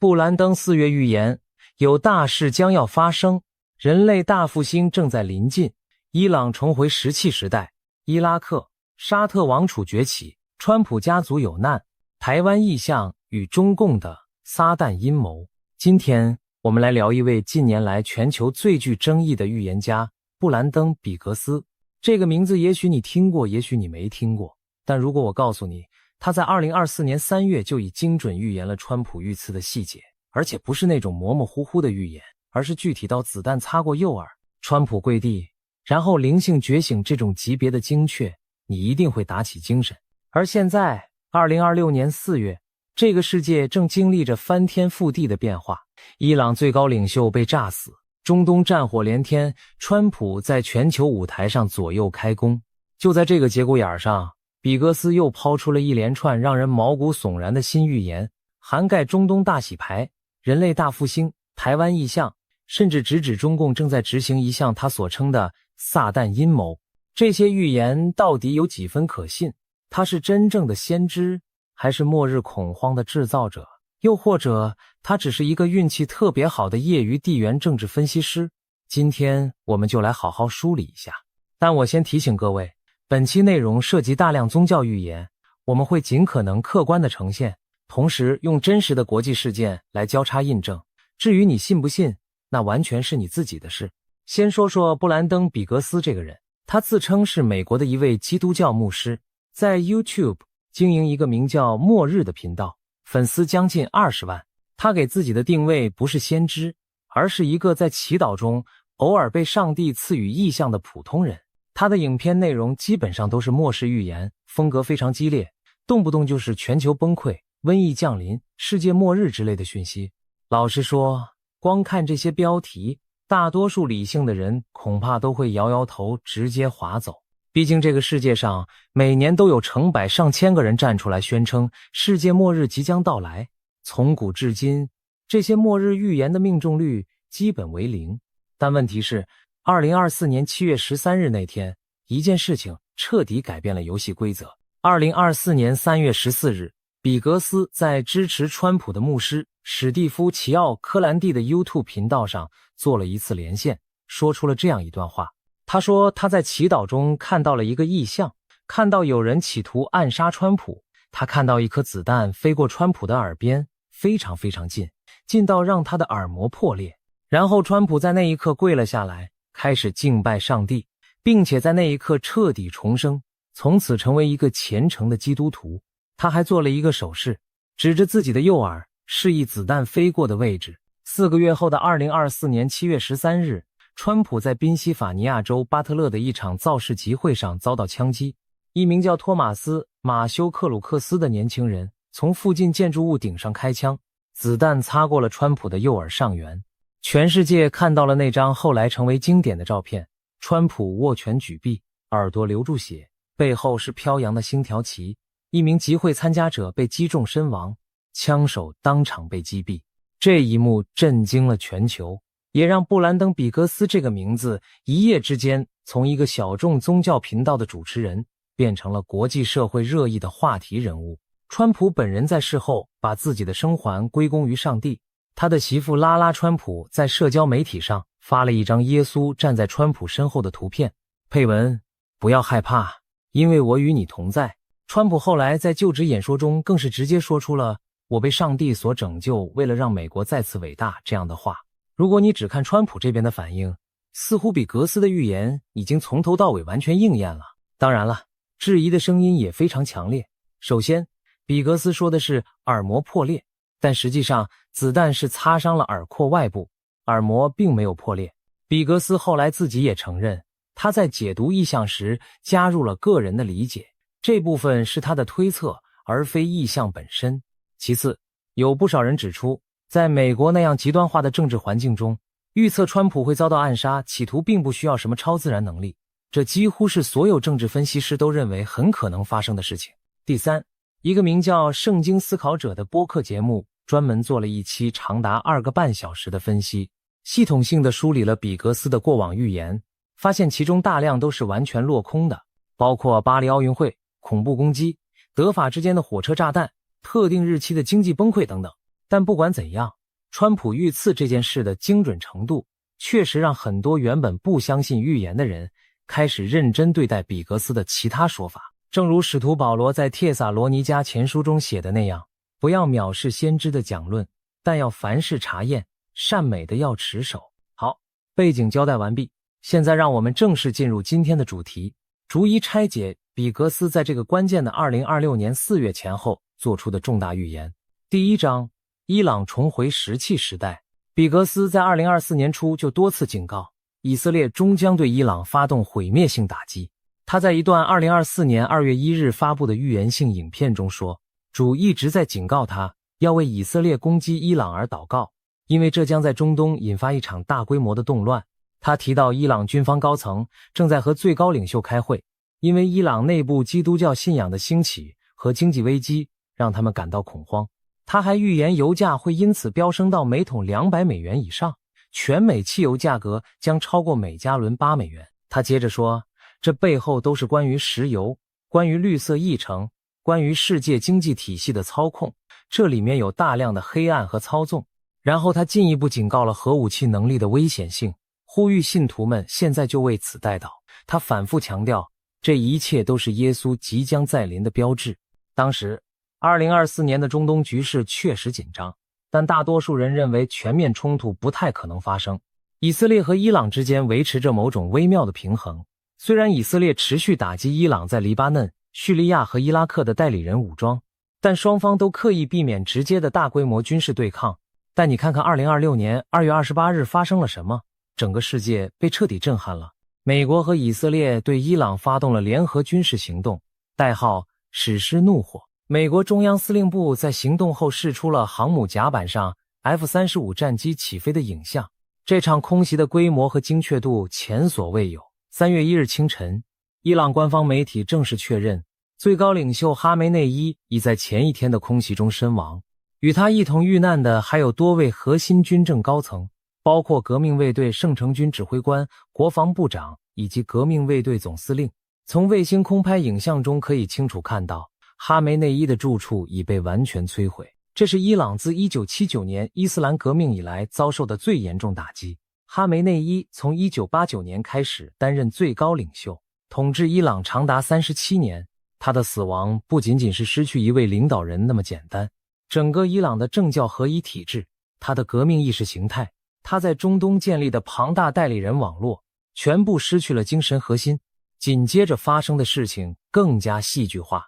布兰登4月预言，有大事将要发生，人类大复兴正在临近，伊朗重回石器时代，伊拉克、沙特王储崛起，川普家族有难，台湾意向与中共的撒旦阴谋。今天我们来聊一位近年来全球最具争议的预言家布兰登·比格斯。这个名字也许你听过，也许你没听过，但如果我告诉你，他在2024年3月就已精准预言了川普遇刺的细节，而且不是那种模模糊糊的预言，而是具体到子弹擦过右耳，川普跪地，然后灵性觉醒这种级别的精确，你一定会打起精神。而现在2026年4月，这个世界正经历着翻天覆地的变化，伊朗最高领袖被炸死，中东战火连天，川普在全球舞台上左右开弓。就在这个节骨眼上，比格斯又抛出了一连串让人毛骨悚然的新预言，涵盖中东大洗牌、人类大复兴、台湾意向，甚至直指中共正在执行一项他所称的撒旦阴谋。这些预言到底有几分可信？他是真正的先知，还是末日恐慌的制造者？又或者他只是一个运气特别好的业余地缘政治分析师？今天我们就来好好梳理一下。但我先提醒各位，本期内容涉及大量宗教预言，我们会尽可能客观地呈现，同时用真实的国际事件来交叉印证。至于你信不信，那完全是你自己的事。先说说布兰登·比格斯这个人，他自称是美国的一位基督教牧师，在 YouTube 经营一个名叫末日的频道，粉丝将近20万。他给自己的定位不是先知，而是一个在祈祷中偶尔被上帝赐予异象的普通人。他的影片内容基本上都是末世预言，风格非常激烈，动不动就是全球崩溃、瘟疫降临、世界末日之类的讯息。老实说，光看这些标题，大多数理性的人恐怕都会摇摇头，直接划走。毕竟这个世界上每年都有成百上千个人站出来宣称世界末日即将到来，从古至今，这些末日预言的命中率基本为0。但问题是2024年7月13日那天，一件事情彻底改变了游戏规则。2024年3月14日，比格斯在支持川普的牧师史蒂夫·齐奥·科兰蒂的 YouTube 频道上做了一次连线，说出了这样一段话。他说他在祈祷中看到了一个异象，看到有人企图暗杀川普，他看到一颗子弹飞过川普的耳边，非常非常近，近到让他的耳膜破裂。然后川普在那一刻跪了下来，开始敬拜上帝，并且在那一刻彻底重生，从此成为一个虔诚的基督徒。他还做了一个手势，指着自己的右耳，示意子弹飞过的位置。4个月后的2024年7月13日，川普在宾夕法尼亚州巴特勒的一场造势集会上遭到枪击，一名叫托马斯·马修克鲁克斯的年轻人从附近建筑物顶上开枪，子弹擦过了川普的右耳上缘。全世界看到了那张后来成为经典的照片，川普握拳举臂，耳朵流住血，背后是飘扬的星条旗，一名集会参加者被击中身亡，枪手当场被击毙。这一幕震惊了全球，也让布兰登·比格斯这个名字一夜之间从一个小众宗教频道的主持人变成了国际社会热议的话题人物。川普本人在事后把自己的生还归功于上帝，他的媳妇拉拉·川普在社交媒体上发了一张耶稣站在川普身后的图片，配文：不要害怕，因为我与你同在。川普后来在就职演说中更是直接说出了我被上帝所拯救，为了让美国再次伟大这样的话。如果你只看川普这边的反应，似乎比格斯的预言已经从头到尾完全应验了。当然了，质疑的声音也非常强烈。首先，比格斯说的是耳膜破裂，但实际上子弹是擦伤了耳廓外部，耳膜并没有破裂。比格斯后来自己也承认，他在解读意象时加入了个人的理解，这部分是他的推测，而非意象本身。其次，有不少人指出，在美国那样极端化的政治环境中，预测川普会遭到暗杀企图并不需要什么超自然能力，这几乎是所有政治分析师都认为很可能发生的事情。第三，一个名叫圣经思考者的播客节目专门做了一期长达2个半小时的分析，系统性地梳理了比格斯的过往预言，发现其中大量都是完全落空的，包括巴黎奥运会、恐怖攻击、德法之间的火车炸弹、特定日期的经济崩溃等等。但不管怎样，川普遇刺这件事的精准程度确实让很多原本不相信预言的人开始认真对待比格斯的其他说法。正如使徒保罗在帖撒罗尼迦前书中写的那样，不要藐视先知的讲论，但要凡事查验，善美的要持守。好，背景交代完毕，现在让我们正式进入今天的主题，逐一拆解比格斯在这个关键的2026年4月前后做出的重大预言。第一章，伊朗重回石器时代。比格斯在2024年初就多次警告，以色列终将对伊朗发动毁灭性打击。他在一段2024年2月1日发布的预言性影片中说，主一直在警告他要为以色列攻击伊朗而祷告，因为这将在中东引发一场大规模的动乱。他提到伊朗军方高层正在和最高领袖开会，因为伊朗内部基督教信仰的兴起和经济危机让他们感到恐慌。他还预言油价会因此飙升到每桶200美元以上，全美汽油价格将超过每加仑8美元。他接着说，这背后都是关于石油，关于绿色议程，关于世界经济体系的操控，这里面有大量的黑暗和操纵。然后他进一步警告了核武器能力的危险性，呼吁信徒们现在就为此代祷。他反复强调，这一切都是耶稣即将再临的标志。当时2024年的中东局势确实紧张，但大多数人认为全面冲突不太可能发生。以色列和伊朗之间维持着某种微妙的平衡，虽然以色列持续打击伊朗在黎巴嫩、叙利亚和伊拉克的代理人武装，但双方都刻意避免直接的大规模军事对抗。但你看看2026年2月28日发生了什么，整个世界被彻底震撼了。美国和以色列对伊朗发动了联合军事行动，代号史诗怒火。美国中央司令部在行动后释出了航母甲板上 F-35 战机起飞的影像，这场空袭的规模和精确度前所未有。3月1日清晨，伊朗官方媒体正式确认，最高领袖哈梅内伊已在前一天的空袭中身亡。与他一同遇难的还有多位核心军政高层，包括革命卫队圣城军指挥官、国防部长以及革命卫队总司令。从卫星空拍影像中可以清楚看到，哈梅内伊的住处已被完全摧毁。这是伊朗自1979年伊斯兰革命以来遭受的最严重打击。哈梅内伊从1989年开始担任最高领袖，统治伊朗长达37年。他的死亡不仅仅是失去一位领导人那么简单，整个伊朗的政教合一体制，他的革命意识形态，他在中东建立的庞大代理人网络，全部失去了精神核心。紧接着发生的事情更加戏剧化，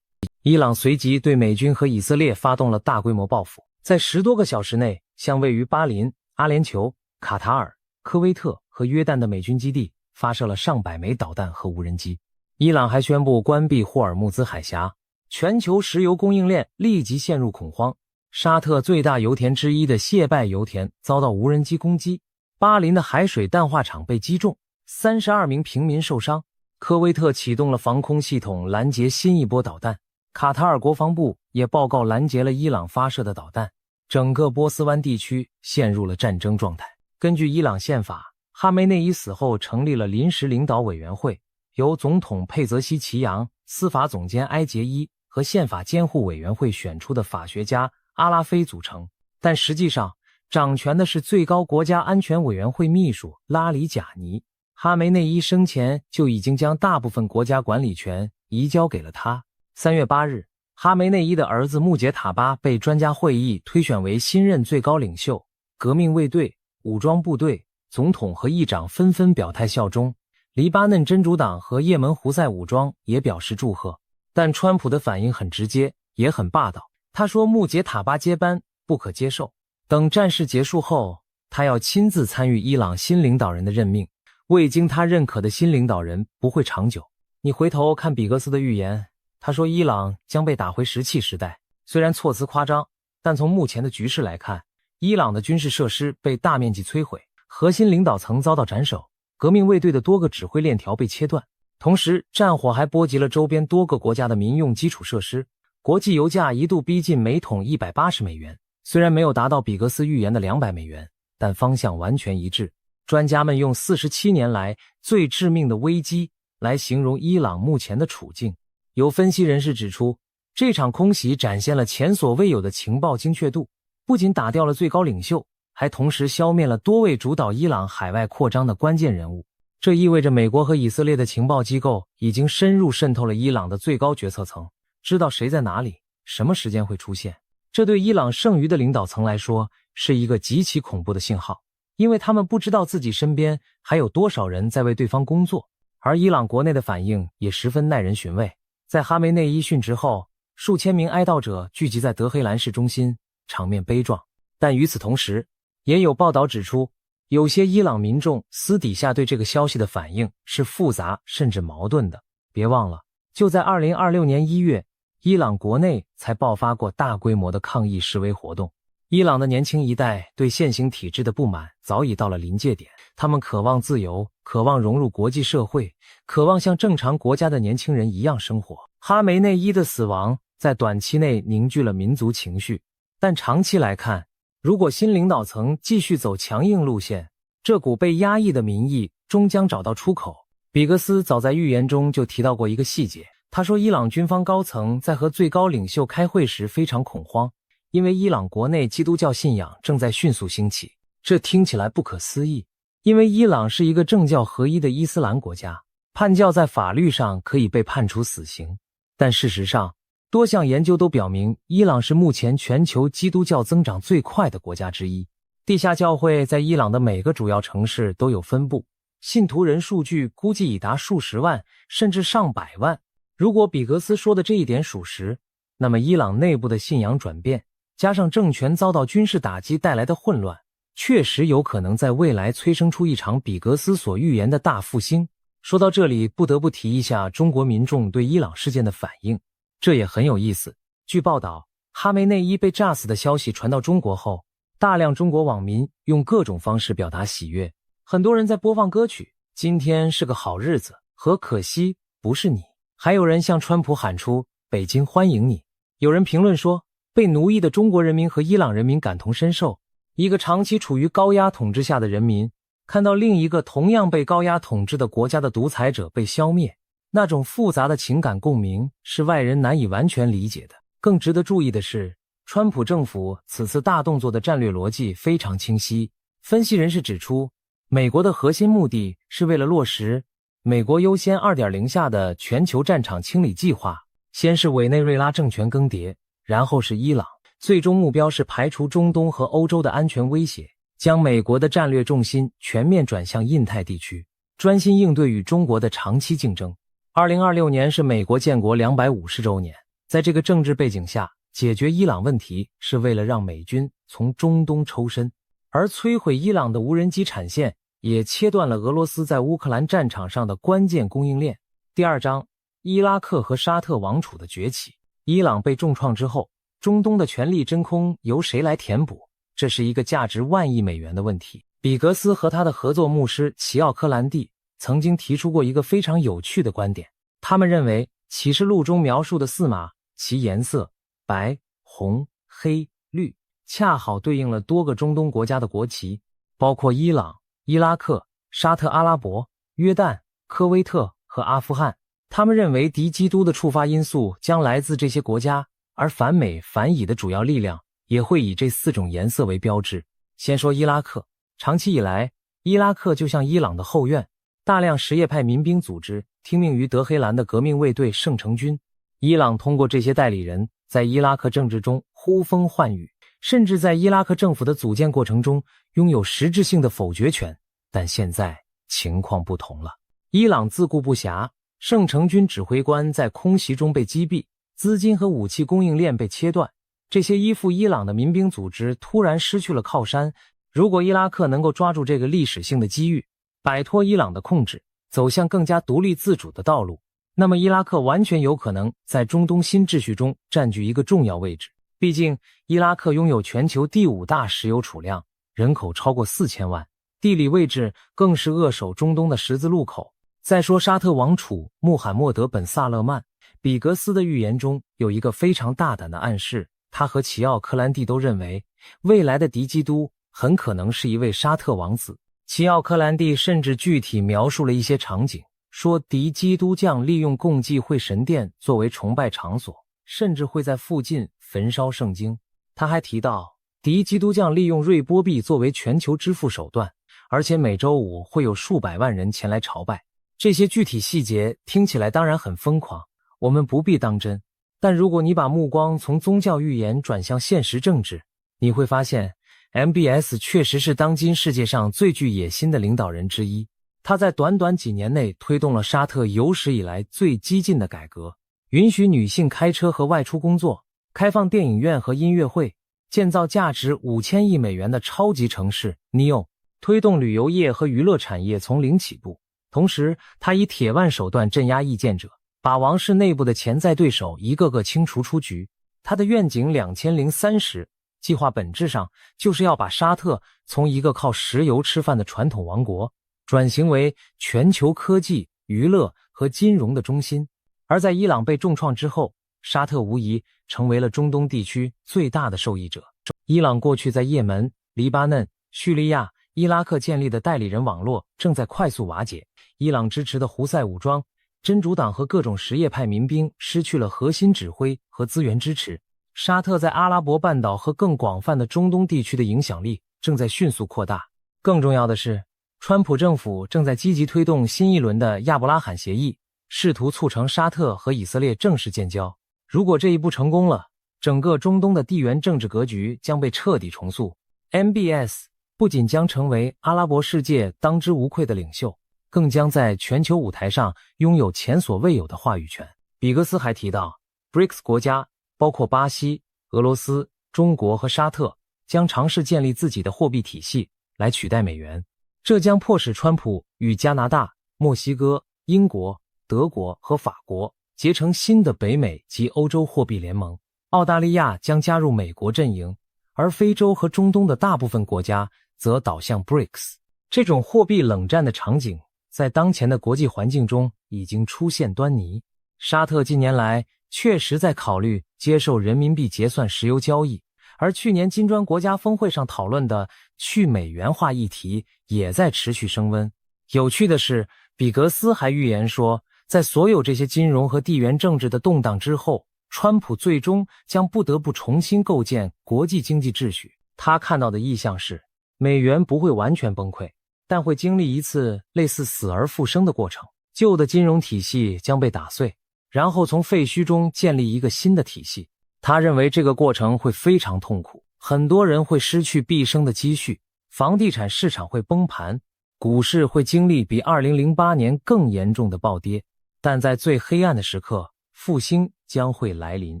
伊朗随即对美军和以色列发动了大规模报复，在10多个小时内向位于巴林、阿联酋、卡塔尔、科威特和约旦的美军基地发射了上百枚导弹和无人机。伊朗还宣布关闭霍尔木兹海峡，全球石油供应链立即陷入恐慌。沙特最大油田之一的谢拜油田遭到无人机攻击，巴林的海水淡化厂被击中，32名平民受伤。科威特启动了防空系统拦截新一波导弹，卡塔尔国防部也报告拦截了伊朗发射的导弹，整个波斯湾地区陷入了战争状态。根据伊朗宪法，哈梅内伊死后成立了临时领导委员会，由总统佩泽西奇扬、司法总监埃杰伊和宪法监护委员会选出的法学家阿拉菲组成，但实际上掌权的是最高国家安全委员会秘书拉里贾尼。哈梅内伊生前就已经将大部分国家管理权移交给了他。3月8日，哈梅内伊的儿子穆杰塔巴被专家会议推选为新任最高领袖，革命卫队、武装部队、总统和议长纷纷表态效忠，黎巴嫩真主党和也门胡塞武装也表示祝贺。但川普的反应很直接，也很霸道。他说穆杰塔巴接班不可接受，等战事结束后，他要亲自参与伊朗新领导人的任命。未经他认可的新领导人不会长久。你回头看比格斯的预言，他说伊朗将被打回石器时代，虽然措辞夸张，但从目前的局势来看，伊朗的军事设施被大面积摧毁，核心领导层遭到斩首，革命卫队的多个指挥链条被切断，同时战火还波及了周边多个国家的民用基础设施。国际油价一度逼近每桶180美元，虽然没有达到比格斯预言的200美元，但方向完全一致。专家们用47年来最致命的危机来形容伊朗目前的处境。有分析人士指出，这场空袭展现了前所未有的情报精确度，不仅打掉了最高领袖，还同时消灭了多位主导伊朗海外扩张的关键人物。这意味着美国和以色列的情报机构已经深入渗透了伊朗的最高决策层，知道谁在哪里，什么时间会出现。这对伊朗剩余的领导层来说是一个极其恐怖的信号，因为他们不知道自己身边还有多少人在为对方工作。而伊朗国内的反应也十分耐人寻味。在哈梅内伊殉职后，数千名哀悼者聚集在德黑兰市中心，场面悲壮。但与此同时，也有报道指出，有些伊朗民众私底下对这个消息的反应是复杂甚至矛盾的。别忘了，就在2026年1月，伊朗国内才爆发过大规模的抗议示威活动。伊朗的年轻一代对现行体制的不满早已到了临界点，他们渴望自由，渴望融入国际社会，渴望像正常国家的年轻人一样生活。哈梅内伊的死亡在短期内凝聚了民族情绪，但长期来看，如果新领导层继续走强硬路线，这股被压抑的民意终将找到出口。比格斯早在预言中就提到过一个细节，他说伊朗军方高层在和最高领袖开会时非常恐慌，因为伊朗国内基督教信仰正在迅速兴起。这听起来不可思议，因为伊朗是一个政教合一的伊斯兰国家，叛教在法律上可以被判处死刑。但事实上，多项研究都表明，伊朗是目前全球基督教增长最快的国家之一。地下教会在伊朗的每个主要城市都有分布，信徒人数据估计已达数十万，甚至上百万。如果比格斯说的这一点属实，那么伊朗内部的信仰转变，加上政权遭到军事打击带来的混乱，确实有可能在未来催生出一场比格斯所预言的大复兴。说到这里，不得不提一下中国民众对伊朗事件的反应，这也很有意思。据报道，哈梅内伊被炸死的消息传到中国后，大量中国网民用各种方式表达喜悦，很多人在播放歌曲今天是个好日子和可惜不是你，还有人向川普喊出北京欢迎你。有人评论说，被奴役的中国人民和伊朗人民感同身受，一个长期处于高压统治下的人民看到另一个同样被高压统治的国家的独裁者被消灭，那种复杂的情感共鸣是外人难以完全理解的。更值得注意的是，川普政府此次大动作的战略逻辑非常清晰。分析人士指出，美国的核心目的是为了落实美国优先 2.0 下的全球战场清理计划，先是委内瑞拉政权更迭，然后是伊朗，最终目标是排除中东和欧洲的安全威胁，将美国的战略重心全面转向印太地区，专心应对与中国的长期竞争。2026年是美国建国250周年，在这个政治背景下，解决伊朗问题是为了让美军从中东抽身，而摧毁伊朗的无人机产线也切断了俄罗斯在乌克兰战场上的关键供应链。第二章，伊拉克和沙特王储的崛起。伊朗被重创之后，中东的权力真空由谁来填补？这是一个价值万亿美元的问题。比格斯和他的合作牧师齐奥科兰蒂曾经提出过一个非常有趣的观点，他们认为启示录中描述的4马，其颜色白、红、黑、绿，恰好对应了多个中东国家的国旗，包括伊朗、伊拉克、沙特阿拉伯、约旦、科威特和阿富汗。他们认为敌基督的触发因素将来自这些国家，而反美反以的主要力量也会以这4种颜色为标志。先说伊拉克，长期以来，伊拉克就像伊朗的后院，大量什叶派民兵组织听命于德黑兰的革命卫队圣城军。伊朗通过这些代理人在伊拉克政治中呼风唤雨，甚至在伊拉克政府的组建过程中拥有实质性的否决权。但现在情况不同了，伊朗自顾不暇，圣城军指挥官在空袭中被击毙，资金和武器供应链被切断，这些依附伊朗的民兵组织突然失去了靠山。如果伊拉克能够抓住这个历史性的机遇，摆脱伊朗的控制，走向更加独立自主的道路，那么伊拉克完全有可能在中东新秩序中占据一个重要位置。毕竟伊拉克拥有全球第5大石油储量，人口超过4000万，地理位置更是扼守中东的十字路口。再说沙特王储穆罕默德本萨勒曼，比格斯的预言中有一个非常大胆的暗示，他和齐奥克兰蒂都认为未来的敌基督很可能是一位沙特王子。齐奥克兰蒂甚至具体描述了一些场景，说敌基督将利用共济会神殿作为崇拜场所，甚至会在附近焚烧圣经。他还提到敌基督将利用瑞波币作为全球支付手段，而且每周五会有数百万人前来朝拜。这些具体细节听起来当然很疯狂，我们不必当真。但如果你把目光从宗教预言转向现实政治，你会发现 MBS 确实是当今世界上最具野心的领导人之一。他在短短几年内推动了沙特有史以来最激进的改革，允许女性开车和外出工作，开放电影院和音乐会，建造价值5000亿美元的超级城市 NEOM， 推动旅游业和娱乐产业从零起步。同时，他以铁腕手段镇压意见者，把王室内部的潜在对手一个个清除出局。他的愿景2030计划本质上就是要把沙特从一个靠石油吃饭的传统王国转型为全球科技、娱乐和金融的中心。而在伊朗被重创之后，沙特无疑成为了中东地区最大的受益者。伊朗过去在也门、黎巴嫩、叙利亚、伊拉克建立的代理人网络正在快速瓦解，伊朗支持的胡塞武装、真主党和各种什叶派民兵失去了核心指挥和资源支持。沙特在阿拉伯半岛和更广泛的中东地区的影响力正在迅速扩大。更重要的是，川普政府正在积极推动新一轮的亚伯拉罕协议，试图促成沙特和以色列正式建交。如果这一步成功了，整个中东的地缘政治格局将被彻底重塑。MBS 不仅将成为阿拉伯世界当之无愧的领袖，更将在全球舞台上拥有前所未有的话语权。比格斯还提到 ，BRICS 国家包括巴西、俄罗斯、中国和沙特将尝试建立自己的货币体系来取代美元，这将迫使川普与加拿大、墨西哥、英国、德国和法国结成新的北美及欧洲货币联盟。澳大利亚将加入美国阵营，而非洲和中东的大部分国家则倒向 BRICS。 这种货币冷战的场景在当前的国际环境中已经出现端倪。沙特近年来确实在考虑接受人民币结算石油交易，而去年金砖国家峰会上讨论的去美元化议题也在持续升温。有趣的是，比格斯还预言说，在所有这些金融和地缘政治的动荡之后，川普最终将不得不重新构建国际经济秩序。他看到的意向是，美元不会完全崩溃，但会经历一次类似死而复生的过程。旧的金融体系将被打碎，然后从废墟中建立一个新的体系。他认为这个过程会非常痛苦，很多人会失去毕生的积蓄，房地产市场会崩盘，股市会经历比2008年更严重的暴跌。但在最黑暗的时刻，复兴将会来临，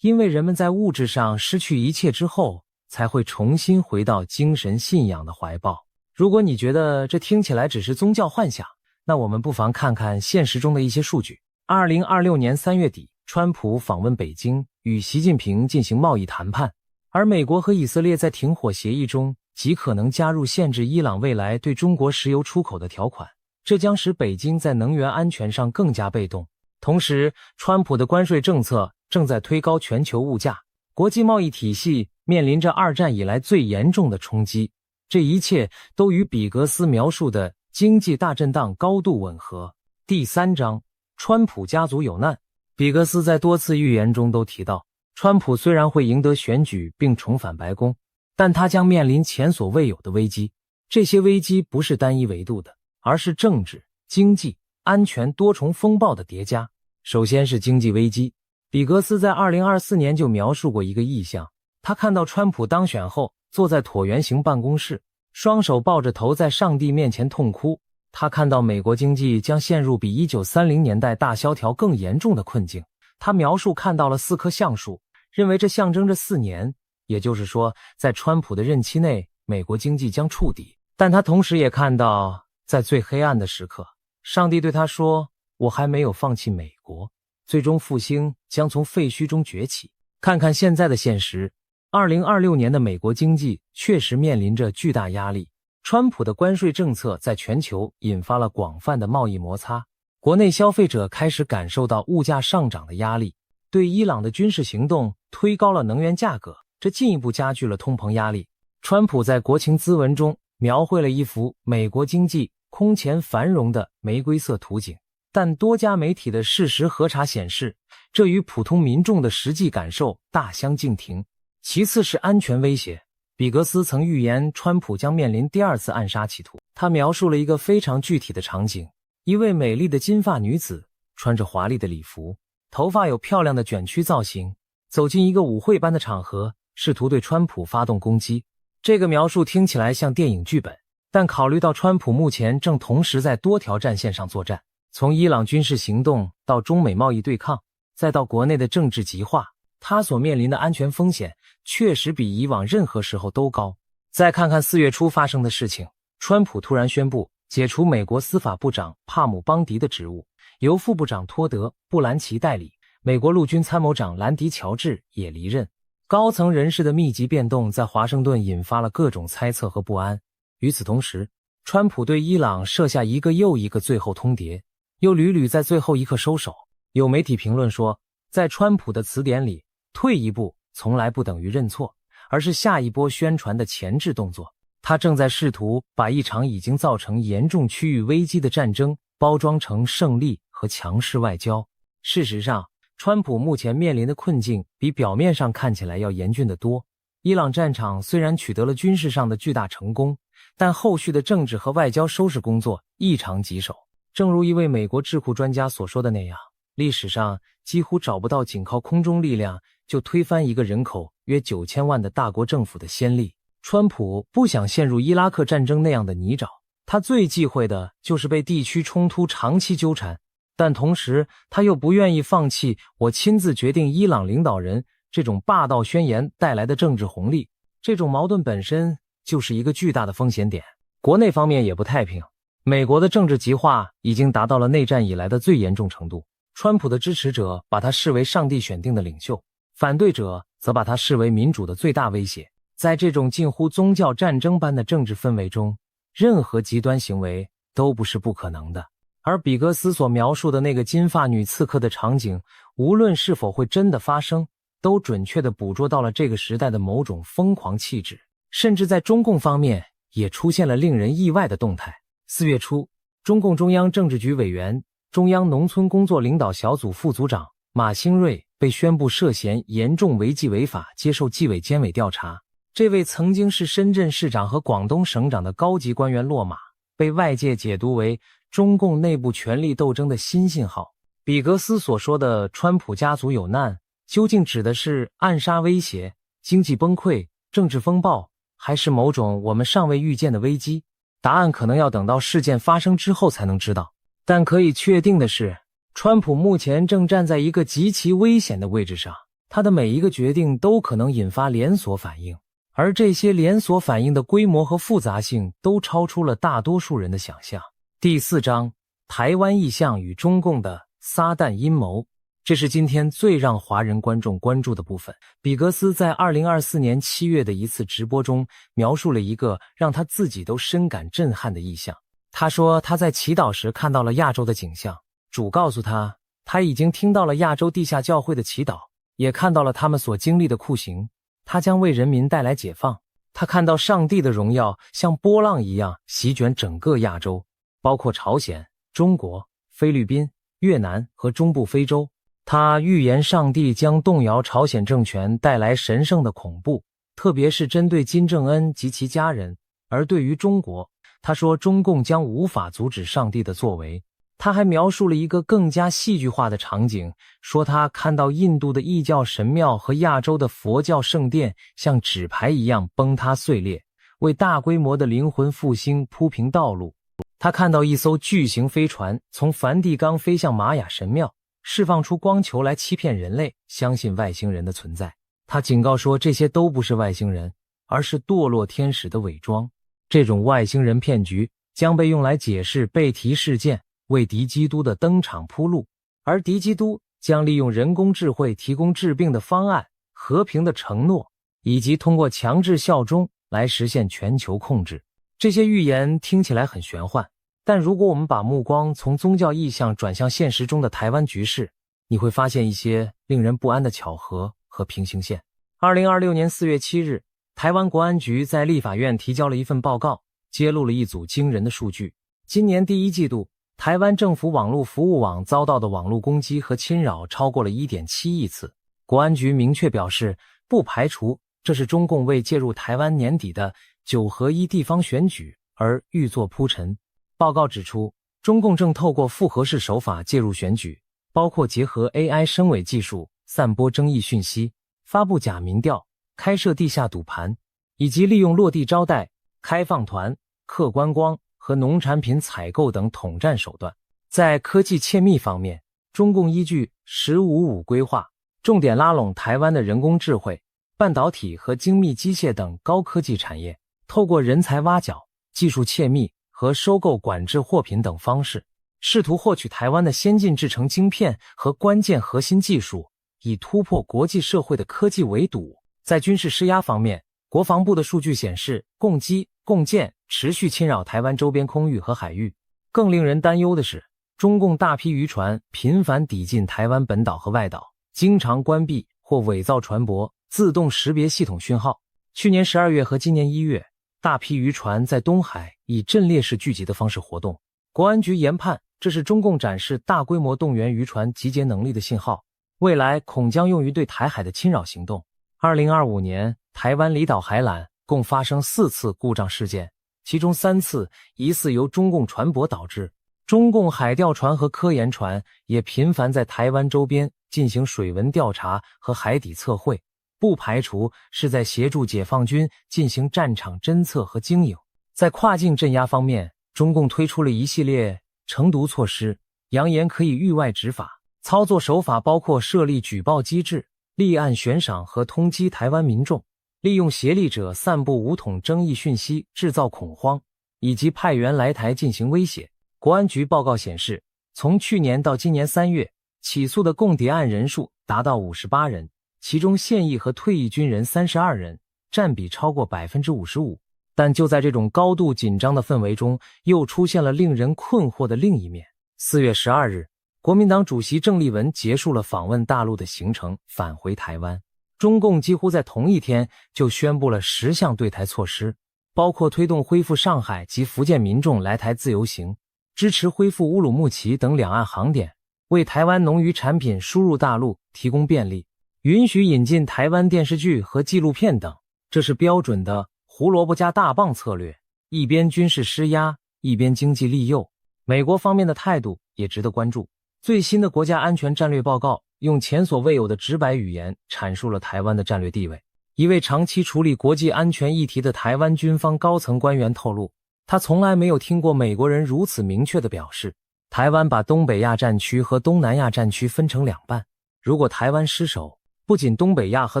因为人们在物质上失去一切之后，才会重新回到精神信仰的怀抱。如果你觉得这听起来只是宗教幻想，那我们不妨看看现实中的一些数据。2026年3月底，川普访问北京，与习近平进行贸易谈判，而美国和以色列在停火协议中极可能加入限制伊朗未来对中国石油出口的条款，这将使北京在能源安全上更加被动。同时，川普的关税政策正在推高全球物价，国际贸易体系面临着2战以来最严重的冲击。这一切都与比格斯描述的经济大震荡高度吻合。第3章，川普家族有难。比格斯在多次预言中都提到，川普虽然会赢得选举并重返白宫，但他将面临前所未有的危机。这些危机不是单一维度的，而是政治、经济、安全多重风暴的叠加。首先是经济危机。比格斯在2024年就描述过一个意象，他看到川普当选后坐在椭圆形办公室，双手抱着头在上帝面前痛哭。他看到美国经济将陷入比1930年代大萧条更严重的困境。他描述看到了4棵橡树，认为这象征着4年，也就是说，在川普的任期内，美国经济将触底。但他同时也看到，在最黑暗的时刻，上帝对他说，我还没有放弃美国，最终复兴将从废墟中崛起。看看现在的现实，2026年的美国经济确实面临着巨大压力。川普的关税政策在全球引发了广泛的贸易摩擦，国内消费者开始感受到物价上涨的压力，对伊朗的军事行动推高了能源价格，这进一步加剧了通膨压力。川普在国情咨文中描绘了一幅美国经济空前繁荣的玫瑰色图景，但多家媒体的事实核查显示，这与普通民众的实际感受大相径庭。其次是安全威胁。比格斯曾预言川普将面临第二次暗杀企图。他描述了一个非常具体的场景：一位美丽的金发女子，穿着华丽的礼服，头发有漂亮的卷曲造型，走进一个舞会般的场合，试图对川普发动攻击。这个描述听起来像电影剧本，但考虑到川普目前正同时在多条战线上作战，从伊朗军事行动到中美贸易对抗，再到国内的政治极化，他所面临的安全风险确实比以往任何时候都高。再看看4月初发生的事情，川普突然宣布解除美国司法部长帕姆邦迪的职务，由副部长托德·布兰奇代理，美国陆军参谋长兰迪·乔治也离任。高层人士的密集变动在华盛顿引发了各种猜测和不安。与此同时，川普对伊朗设下一个又一个最后通牒，又屡屡在最后一刻收手。有媒体评论说，在川普的词典里，退一步从来不等于认错，而是下一波宣传的前置动作。他正在试图把一场已经造成严重区域危机的战争包装成胜利和强势外交。事实上，川普目前面临的困境比表面上看起来要严峻得多。伊朗战场虽然取得了军事上的巨大成功，但后续的政治和外交收拾工作异常棘手。正如一位美国智库专家所说的那样，历史上几乎找不到仅靠空中力量就推翻一个人口约9000万的大国政府的先例。川普不想陷入伊拉克战争那样的泥沼，他最忌讳的就是被地区冲突长期纠缠，但同时他又不愿意放弃我亲自决定伊朗领导人这种霸道宣言带来的政治红利。这种矛盾本身就是一个巨大的风险点。国内方面也不太平，美国的政治极化已经达到了内战以来的最严重程度。川普的支持者把他视为上帝选定的领袖，反对者则把他视为民主的最大威胁。在这种近乎宗教战争般的政治氛围中，任何极端行为都不是不可能的。而比格斯所描述的那个金发女刺客的场景，无论是否会真的发生，都准确地捕捉到了这个时代的某种疯狂气质。甚至在中共方面也出现了令人意外的动态。4月初，中共中央政治局委员、中央农村工作领导小组副组长马兴瑞被宣布涉嫌严重违纪违法，接受纪委监委调查。这位曾经是深圳市长和广东省长的高级官员落马，被外界解读为中共内部权力斗争的新信号。比格斯所说的川普家族有难，究竟指的是暗杀威胁、经济崩溃、政治风暴，还是某种我们尚未预见的危机？答案可能要等到事件发生之后才能知道。但可以确定的是，川普目前正站在一个极其危险的位置上，他的每一个决定都可能引发连锁反应，而这些连锁反应的规模和复杂性都超出了大多数人的想象。第4章，台湾意向与中共的撒旦阴谋，这是今天最让华人观众关注的部分。比格斯在2024年7月的一次直播中描述了一个让他自己都深感震撼的意象。他说他在祈祷时看到了亚洲的景象，主告诉他，他已经听到了亚洲地下教会的祈祷，也看到了他们所经历的酷刑，他将为人民带来解放。他看到上帝的荣耀像波浪一样席卷整个亚洲，包括朝鲜、中国、菲律宾、越南和中部非洲。他预言上帝将动摇朝鲜政权，带来神圣的恐怖，特别是针对金正恩及其家人。而对于中国，他说中共将无法阻止上帝的作为。他还描述了一个更加戏剧化的场景，说他看到印度的异教神庙和亚洲的佛教圣殿像纸牌一样崩塌碎裂，为大规模的灵魂复兴铺平道路。他看到一艘巨型飞船从梵蒂冈飞向玛雅神庙，释放出光球来欺骗人类相信外星人的存在。他警告说，这些都不是外星人，而是堕落天使的伪装。这种外星人骗局将被用来解释贝提事件，为敌基督的登场铺路，而敌基督将利用人工智慧提供治病的方案、和平的承诺，以及通过强制效忠来实现全球控制。这些预言听起来很玄幻，但如果我们把目光从宗教意象转向现实中的台湾局势，你会发现一些令人不安的巧合和平行线。2026年4月7日，台湾国安局在立法院提交了一份报告，揭露了一组惊人的数据。今年第一季度，台湾政府网络服务网遭到的网络攻击和侵扰超过了 1.7亿次。国安局明确表示，不排除这是中共为介入台湾年底的9合1地方选举而预作铺陈。报告指出，中共正透过复合式手法介入选举，包括结合 AI 深伪技术散播争议讯息，发布假民调，开设地下赌盘，以及利用落地招待、开放团、客观光和农产品采购等统战手段。在科技窃密方面，中共依据“15-5”规划，重点拉拢台湾的人工智慧、半导体和精密机械等高科技产业，透过人才挖角、技术窃密和收购管制货品等方式，试图获取台湾的先进制程晶片和关键核心技术，以突破国际社会的科技围堵。在军事施压方面，国防部的数据显示，共机、共舰持续侵扰台湾周边空域和海域。更令人担忧的是，中共大批渔船频繁抵近台湾本岛和外岛，经常关闭或伪造船舶自动识别系统讯号。去年12月和今年1月，大批渔船在东海以阵列式聚集的方式活动。国安局研判，这是中共展示大规模动员渔船集结能力的信号，未来恐将用于对台海的侵扰行动。2025年，台湾离岛海缆共发生4次故障事件，其中3次疑似由中共船舶导致。中共海钓船和科研船也频繁在台湾周边进行水文调查和海底测绘，不排除是在协助解放军进行战场侦测和经营。在跨境镇压方面，中共推出了一系列惩毒措施，扬言可以域外执法，操作手法包括设立举报机制、立案悬赏和通缉台湾民众，利用协力者散布武统争议讯息制造恐慌，以及派员来台进行威胁。国安局报告显示，从去年到今年3月，起诉的共谍案人数达到58人，其中现役和退役军人32人，占比超过 55%。但就在这种高度紧张的氛围中，又出现了令人困惑的另一面。4月12日，国民党主席郑丽文结束了访问大陆的行程，返回台湾。中共几乎在同一天就宣布了10项对台措施，包括推动恢复上海及福建民众来台自由行，支持恢复乌鲁木齐等两岸航点，为台湾农渔产品输入大陆提供便利，允许引进台湾电视剧和纪录片等。这是标准的胡萝卜加大棒策略，一边军事施压，一边经济利诱。美国方面的态度也值得关注。最新的国家安全战略报告用前所未有的直白语言阐述了台湾的战略地位。一位长期处理国际安全议题的台湾军方高层官员透露，他从来没有听过美国人如此明确地表示，台湾把东北亚战区和东南亚战区分成2半，如果台湾失守，不仅东北亚和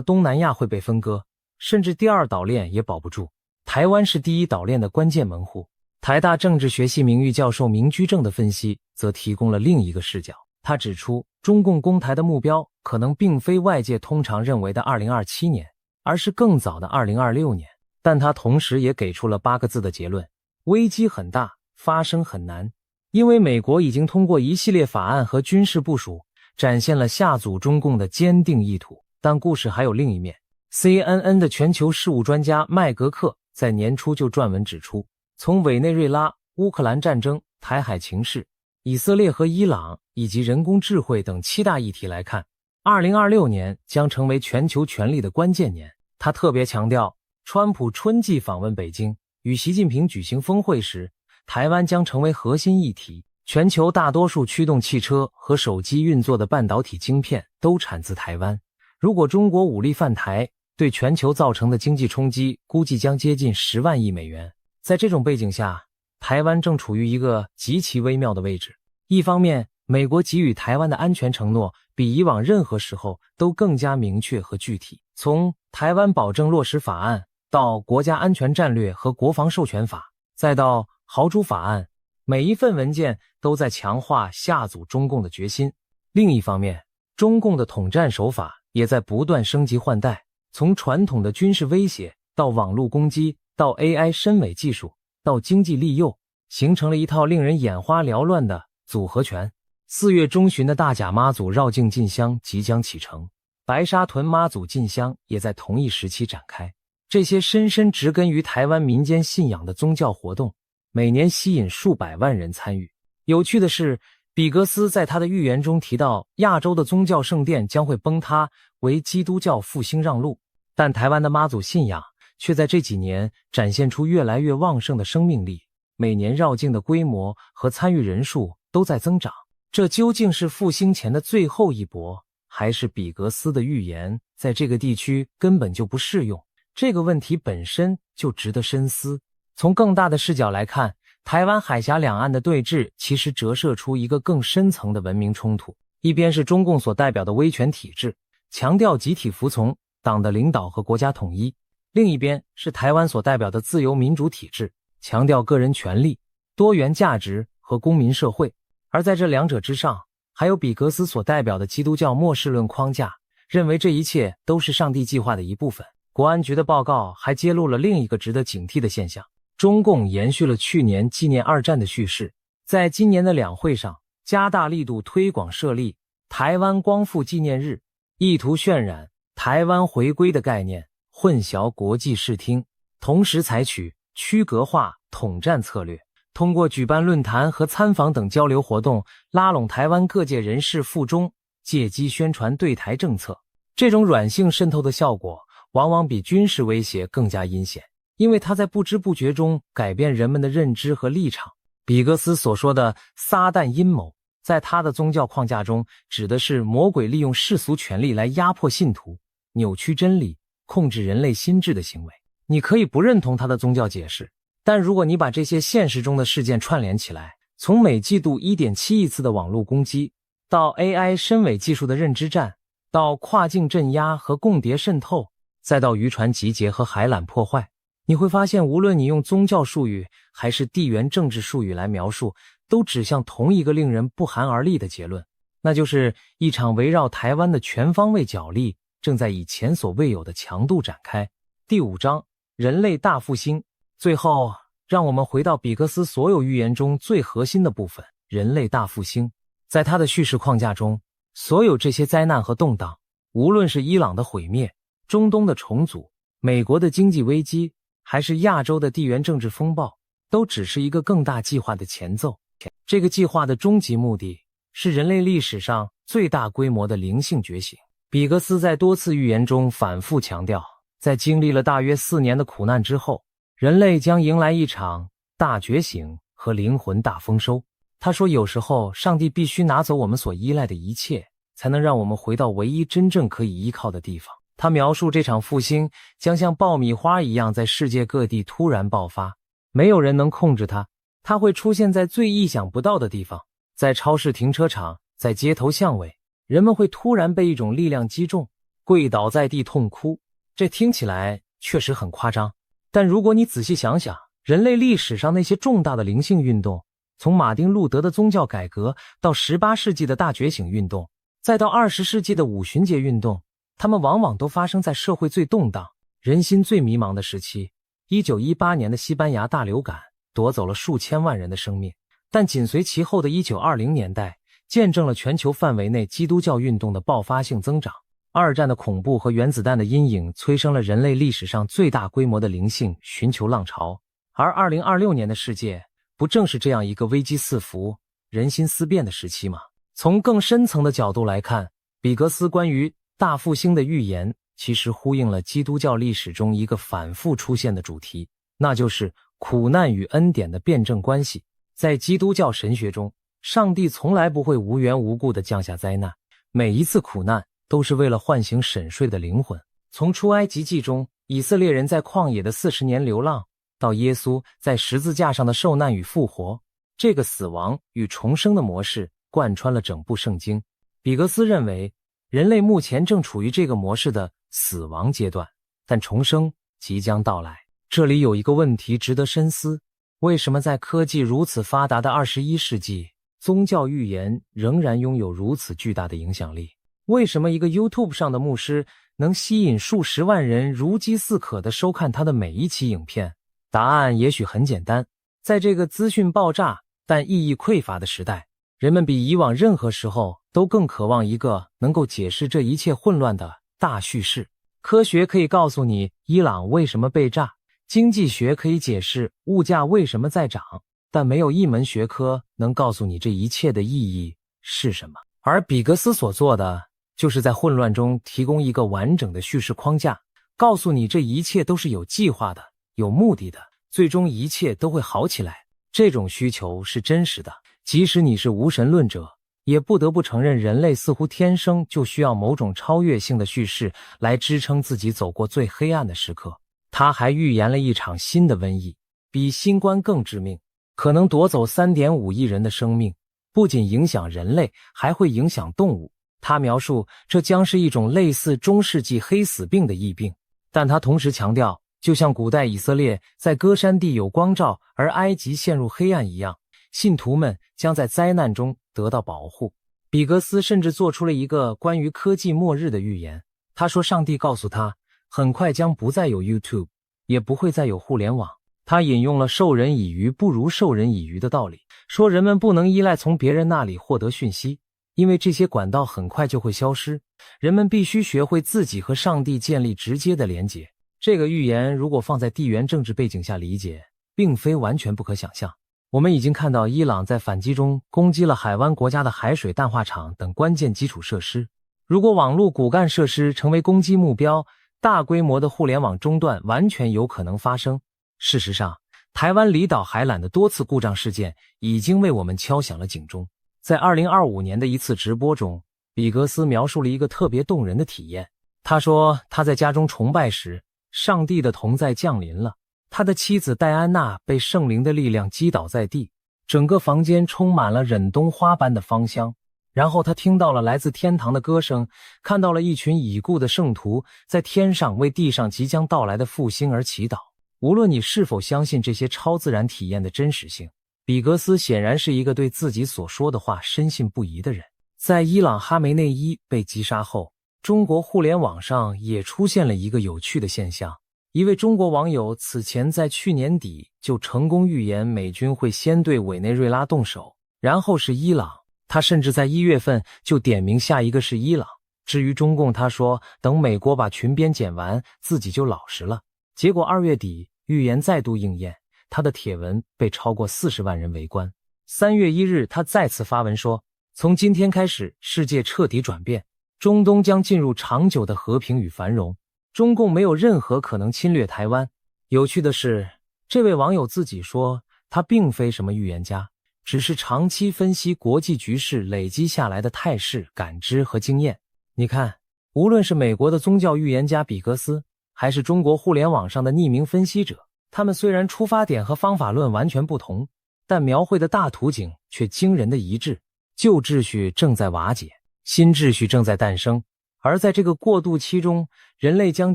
东南亚会被分割，甚至第2岛链也保不住。台湾是第1岛链的关键门户。台大政治学系名誉教授明居正的分析则提供了另一个视角。他指出，中共攻台的目标可能并非外界通常认为的2027年，而是更早的2026年。但他同时也给出了8个字的结论：危机很大，发生很难。因为美国已经通过一系列法案和军事部署，展现了下阻中共的坚定意图。但故事还有另一面。CNN 的全球事务专家麦格克在年初就撰文指出，从委内瑞拉、乌克兰战争、台海情势、以色列和伊朗以及人工智慧等7大议题来看，2026年将成为全球权力的关键年。他特别强调，川普春季访问北京，与习近平举行峰会时，台湾将成为核心议题。全球大多数驱动汽车和手机运作的半导体晶片都产自台湾。如果中国武力犯台，对全球造成的经济冲击估计将接近10万亿美元。在这种背景下，台湾正处于一个极其微妙的位置。一方面，美国给予台湾的安全承诺比以往任何时候都更加明确和具体，从台湾保证落实法案到国家安全战略和国防授权法，再到豪猪法案，每一份文件都在强化下阻中共的决心。另一方面，中共的统战手法也在不断升级换代，从传统的军事威胁到网络攻击，到 AI 深伪技术，到经济利诱，形成了一套令人眼花缭乱的组合拳。4月中旬的大甲妈祖绕境进香即将启程，白沙屯妈祖进香也在同一时期展开。这些深深植根于台湾民间信仰的宗教活动，每年吸引数百万人参与。有趣的是，比格斯在他的预言中提到，亚洲的宗教圣殿将会崩塌，为基督教复兴让路。但台湾的妈祖信仰却在这几年展现出越来越旺盛的生命力，每年绕境的规模和参与人数都在增长。这究竟是复兴前的最后一搏，还是比格斯的预言在这个地区根本就不适用？这个问题本身就值得深思。从更大的视角来看，台湾海峡两岸的对峙其实折射出一个更深层的文明冲突。一边是中共所代表的威权体制，强调集体服从、党的领导和国家统一；另一边是台湾所代表的自由民主体制，强调个人权利、多元价值和公民社会。而在这两者之上，还有比格斯所代表的基督教末世论框架，认为这一切都是上帝计划的一部分。国安局的报告还揭露了另一个值得警惕的现象：中共延续了去年纪念二战的叙事，在今年的两会上加大力度推广设立台湾光复纪念日，意图渲染台湾回归的概念，混淆国际视听，同时采取区隔化统战策略，通过举办论坛和参访等交流活动，拉拢台湾各界人士附中，借机宣传对台政策。这种软性渗透的效果往往比军事威胁更加阴险，因为它在不知不觉中改变人们的认知和立场。比格斯所说的撒旦阴谋，在他的宗教框架中指的是魔鬼利用世俗权力来压迫信徒，扭曲真理，控制人类心智的行为。你可以不认同他的宗教解释，但如果你把这些现实中的事件串联起来，从每季度 1.7 亿次的网络攻击，到 AI 深伪技术的认知战，到跨境镇压和共谍渗透，再到渔船集结和海缆破坏，你会发现无论你用宗教术语还是地缘政治术语来描述，都指向同一个令人不寒而栗的结论，那就是一场围绕台湾的全方位角力正在以前所未有的强度展开。第5章，人类大复兴。最后，让我们回到比格斯所有预言中最核心的部分，人类大复兴。在他的叙事框架中，所有这些灾难和动荡，无论是伊朗的毁灭、中东的重组、美国的经济危机，还是亚洲的地缘政治风暴，都只是一个更大计划的前奏。这个计划的终极目的是人类历史上最大规模的灵性觉醒。比格斯在多次预言中反复强调，在经历了大约4年的苦难之后，人类将迎来一场大觉醒和灵魂大丰收。他说，有时候上帝必须拿走我们所依赖的一切，才能让我们回到唯一真正可以依靠的地方。他描述这场复兴将像爆米花一样在世界各地突然爆发，没有人能控制它，它会出现在最意想不到的地方，在超市停车场，在街头巷尾，人们会突然被一种力量击中，跪倒在地痛哭。这听起来确实很夸张，但如果你仔细想想，人类历史上那些重大的灵性运动，从马丁路德的宗教改革到18世纪的大觉醒运动，再到20世纪的五旬节运动，它们往往都发生在社会最动荡、人心最迷茫的时期。1918年的西班牙大流感夺走了数千万人的生命，但紧随其后的1920年代见证了全球范围内基督教运动的爆发性增长。二战的恐怖和原子弹的阴影催生了人类历史上最大规模的灵性寻求浪潮，而2026年的世界不正是这样一个危机四伏、人心思变的时期吗？从更深层的角度来看，比格斯关于大复兴的预言其实呼应了基督教历史中一个反复出现的主题，那就是苦难与恩典的辩证关系。在基督教神学中，上帝从来不会无缘无故地降下灾难，每一次苦难都是为了唤醒沉睡的灵魂。从出埃及记中以色列人在旷野的40年流浪，到耶稣在十字架上的受难与复活，这个死亡与重生的模式贯穿了整部圣经。比格斯认为，人类目前正处于这个模式的死亡阶段，但重生即将到来。这里有一个问题值得深思，为什么在科技如此发达的21世纪，宗教预言仍然拥有如此巨大的影响力？为什么一个 YouTube 上的牧师能吸引数十万人如饥似渴地收看他的每一期影片？答案也许很简单，在这个资讯爆炸但意义匮乏的时代，人们比以往任何时候都更渴望一个能够解释这一切混乱的大叙事。科学可以告诉你伊朗为什么被炸，经济学可以解释物价为什么在涨，但没有一门学科能告诉你这一切的意义是什么。而比格斯所做的，就是在混乱中提供一个完整的叙事框架，告诉你这一切都是有计划的，有目的的，最终一切都会好起来。这种需求是真实的，即使你是无神论者，也不得不承认人类似乎天生就需要某种超越性的叙事来支撑自己走过最黑暗的时刻。他还预言了一场新的瘟疫，比新冠更致命，可能夺走 3.5 亿人的生命，不仅影响人类，还会影响动物。他描述这将是一种类似中世纪黑死病的疫病，但他同时强调，就像古代以色列在歌珊地有光照而埃及陷入黑暗一样，信徒们将在灾难中得到保护。比格斯甚至做出了一个关于科技末日的预言。他说上帝告诉他，很快将不再有 YouTube， 也不会再有互联网。他引用了授人以鱼不如授人以渔的道理，说人们不能依赖从别人那里获得讯息，因为这些管道很快就会消失，人们必须学会自己和上帝建立直接的连结。这个预言如果放在地缘政治背景下理解，并非完全不可想象。我们已经看到伊朗在反击中攻击了海湾国家的海水淡化厂等关键基础设施。如果网络骨干设施成为攻击目标，大规模的互联网中断完全有可能发生。事实上，台湾离岛海缆的多次故障事件已经为我们敲响了警钟。在2025年的一次直播中，比格斯描述了一个特别动人的体验。他说他在家中崇拜时，上帝的同在降临了，他的妻子戴安娜被圣灵的力量击倒在地，整个房间充满了忍冬花般的芳香。然后他听到了来自天堂的歌声，看到了一群已故的圣徒在天上为地上即将到来的复兴而祈祷。无论你是否相信这些超自然体验的真实性，比格斯显然是一个对自己所说的话深信不疑的人。在伊朗哈梅内伊被击杀后，中国互联网上也出现了一个有趣的现象。一位中国网友此前在去年底就成功预言美军会先对委内瑞拉动手，然后是伊朗。他甚至在1月份就点名下一个是伊朗。至于中共，他说等美国把群编剪完，自己就老实了。结果2月底预言再度应验，他的帖文被超过40万人围观。3月1日他再次发文说，从今天开始世界彻底转变，中东将进入长久的和平与繁荣，中共没有任何可能侵略台湾。有趣的是，这位网友自己说他并非什么预言家，只是长期分析国际局势累积下来的态势感知和经验。你看，无论是美国的宗教预言家比格斯，还是中国互联网上的匿名分析者，他们虽然出发点和方法论完全不同，但描绘的大图景却惊人的一致。旧秩序正在瓦解，新秩序正在诞生，而在这个过渡期中，人类将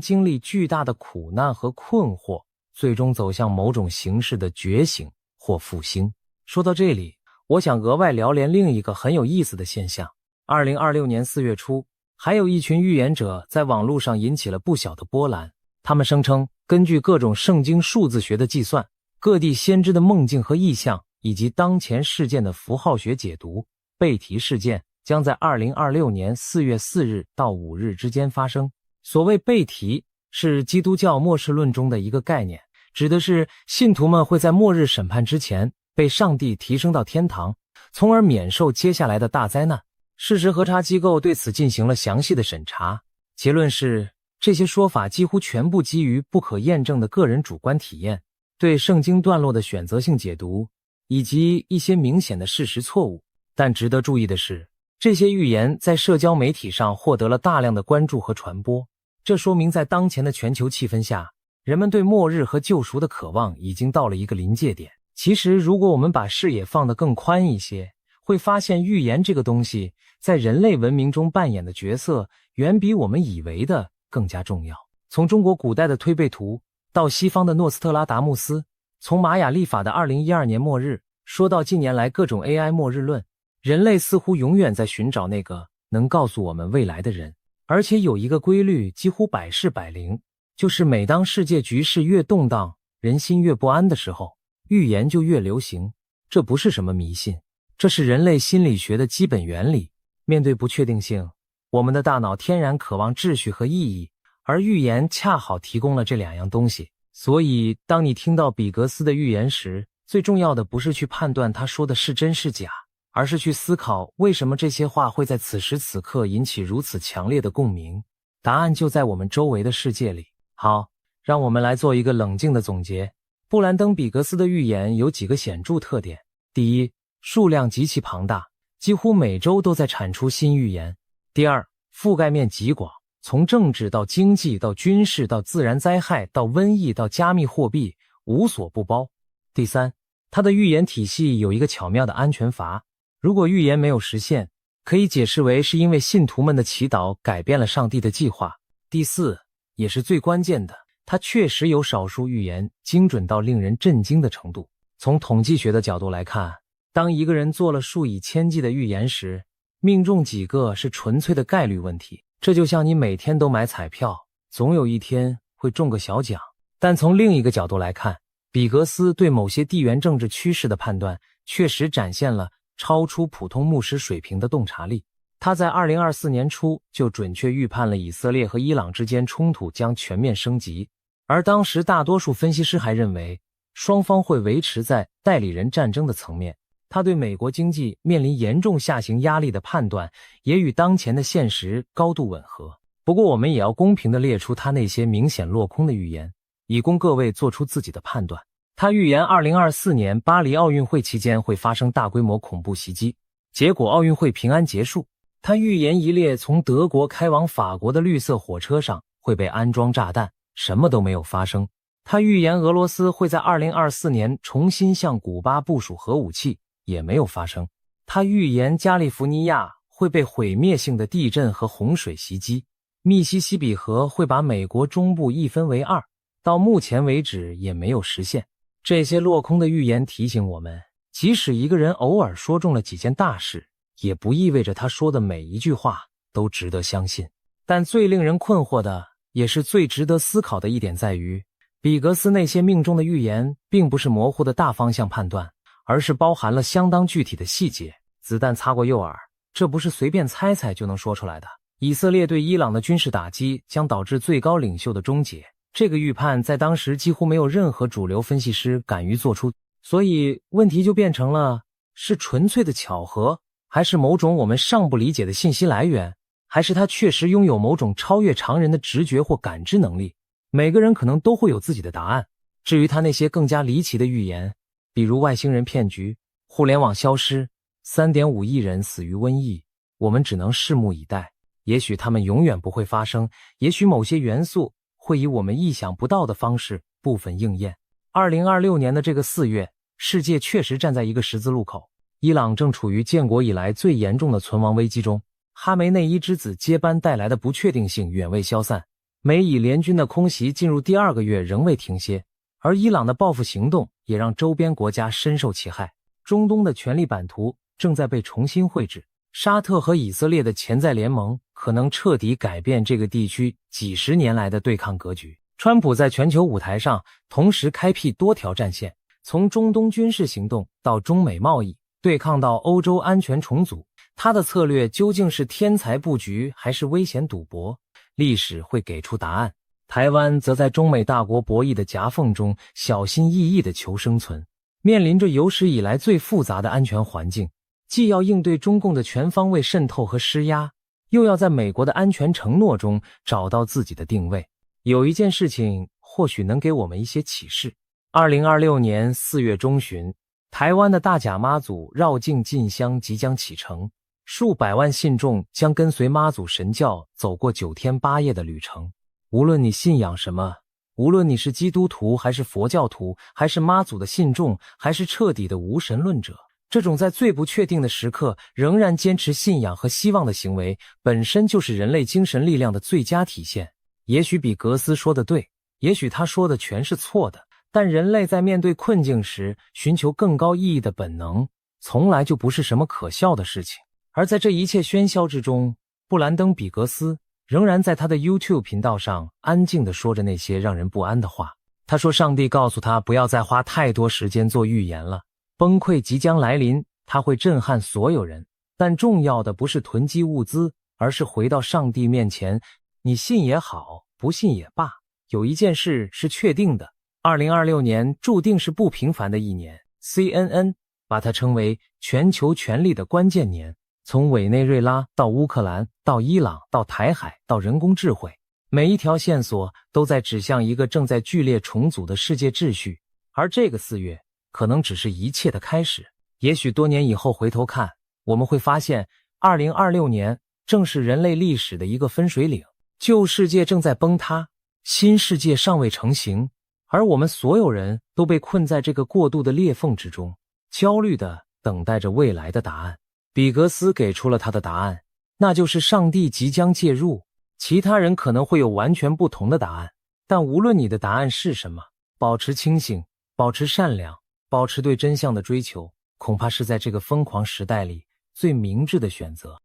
经历巨大的苦难和困惑，最终走向某种形式的觉醒或复兴。说到这里，我想额外聊连另一个很有意思的现象。2026年4月初，还有一群预言者在网络上引起了不小的波澜。他们声称，根据各种圣经数字学的计算，各地先知的梦境和意象，以及当前事件的符号学解读，贝提事件将在2026年4月4日到5日之间发生。所谓贝提，是基督教末世论中的一个概念，指的是信徒们会在末日审判之前被上帝提升到天堂，从而免受接下来的大灾难。事实核查机构对此进行了详细的审查，结论是这些说法几乎全部基于不可验证的个人主观体验，对圣经段落的选择性解读，以及一些明显的事实错误。但值得注意的是，这些预言在社交媒体上获得了大量的关注和传播，这说明在当前的全球气氛下，人们对末日和救赎的渴望已经到了一个临界点。其实如果我们把视野放得更宽一些，会发现预言这个东西在人类文明中扮演的角色远比我们以为的更加重要。从中国古代的推背图到西方的诺斯特拉达穆斯，从玛雅历法的2012年末日说到近年来各种 AI 末日论，人类似乎永远在寻找那个能告诉我们未来的人。而且有一个规律几乎百试百灵，就是每当世界局势越动荡，人心越不安的时候，预言就越流行。这不是什么迷信，这是人类心理学的基本原理。面对不确定性，我们的大脑天然渴望秩序和意义，而预言恰好提供了这两样东西。所以当你听到比格斯的预言时，最重要的不是去判断他说的是真是假，而是去思考为什么这些话会在此时此刻引起如此强烈的共鸣。答案就在我们周围的世界里。好，让我们来做一个冷静的总结。布兰登·比格斯的预言有几个显著特点。第一，数量极其庞大，几乎每周都在产出新预言。第二，覆盖面极广，从政治到经济到军事到自然灾害到瘟疫到加密货币，无所不包。第三，他的预言体系有一个巧妙的安全阀，如果预言没有实现，可以解释为是因为信徒们的祈祷改变了上帝的计划。第四，也是最关键的，他确实有少数预言精准到令人震惊的程度。从统计学的角度来看，当一个人做了数以千计的预言时，命中几个是纯粹的概率问题。这就像你每天都买彩票，总有一天会中个小奖。但从另一个角度来看，比格斯对某些地缘政治趋势的判断确实展现了超出普通牧师水平的洞察力。他在2024年初就准确预判了以色列和伊朗之间冲突将全面升级，而当时大多数分析师还认为双方会维持在代理人战争的层面。他对美国经济面临严重下行压力的判断也与当前的现实高度吻合。不过我们也要公平地列出他那些明显落空的预言，以供各位做出自己的判断。他预言2024年巴黎奥运会期间会发生大规模恐怖袭击，结果奥运会平安结束。他预言一列从德国开往法国的绿色火车上会被安装炸弹，什么都没有发生。他预言俄罗斯会在2024年重新向古巴部署核武器，也没有发生。他预言加利福尼亚会被毁灭性的地震和洪水袭击，密西西比河会把美国中部一分为二，到目前为止也没有实现。这些落空的预言提醒我们，即使一个人偶尔说中了几件大事，也不意味着他说的每一句话都值得相信。但最令人困惑的，也是最值得思考的一点在于，比格斯那些命中的预言并不是模糊的大方向判断，而是包含了相当具体的细节。子弹擦过右耳，这不是随便猜猜就能说出来的。以色列对伊朗的军事打击将导致最高领袖的终结，这个预判在当时几乎没有任何主流分析师敢于做出。所以问题就变成了，是纯粹的巧合，还是某种我们尚不理解的信息来源，还是他确实拥有某种超越常人的直觉或感知能力？每个人可能都会有自己的答案。至于他那些更加离奇的预言，比如外星人骗局、互联网消失、3.5亿人死于瘟疫，我们只能拭目以待。也许他们永远不会发生，也许某些元素会以我们意想不到的方式部分应验。2026年的这个4月，世界确实站在一个十字路口。伊朗正处于建国以来最严重的存亡危机中，哈梅内伊之子接班带来的不确定性远未消散，美以联军的空袭进入第2个月仍未停歇，而伊朗的报复行动也让周边国家深受其害。中东的权力版图正在被重新绘制，沙特和以色列的潜在联盟可能彻底改变这个地区几十年来的对抗格局。川普在全球舞台上同时开辟多条战线，从中东军事行动到中美贸易对抗到欧洲安全重组，他的策略究竟是天才布局还是危险赌博？历史会给出答案。台湾则在中美大国博弈的夹缝中小心翼翼地求生存，面临着有史以来最复杂的安全环境，既要应对中共的全方位渗透和施压，又要在美国的安全承诺中找到自己的定位。有一件事情或许能给我们一些启示。2026年4月中旬，台湾的大甲妈祖绕境进香即将启程，数百万信众将跟随妈祖神教走过9天8夜的旅程。无论你信仰什么，无论你是基督徒还是佛教徒，还是妈祖的信众，还是彻底的无神论者，这种在最不确定的时刻仍然坚持信仰和希望的行为，本身就是人类精神力量的最佳体现。也许比格斯说的对，也许他说的全是错的，但人类在面对困境时寻求更高意义的本能，从来就不是什么可笑的事情。而在这一切喧嚣之中，布兰登·比格斯仍然在他的 YouTube 频道上安静地说着那些让人不安的话。他说上帝告诉他不要再花太多时间做预言了，崩溃即将来临，他会震撼所有人。但重要的不是囤积物资，而是回到上帝面前。你信也好，不信也罢，有一件事是确定的，2026年注定是不平凡的一年。CNN 把它称为全球权力的关键年，从委内瑞拉到乌克兰，到伊朗，到台海，到人工智慧，每一条线索都在指向一个正在剧烈重组的世界秩序，而这个4月可能只是一切的开始。也许多年以后回头看，我们会发现2026年正是人类历史的一个分水岭，旧世界正在崩塌，新世界尚未成型，而我们所有人都被困在这个过渡的裂缝之中，焦虑地等待着未来的答案。比格斯给出了他的答案，那就是上帝即将介入。其他人可能会有完全不同的答案，但无论你的答案是什么，保持清醒，保持善良，保持对真相的追求，恐怕是在这个疯狂时代里最明智的选择。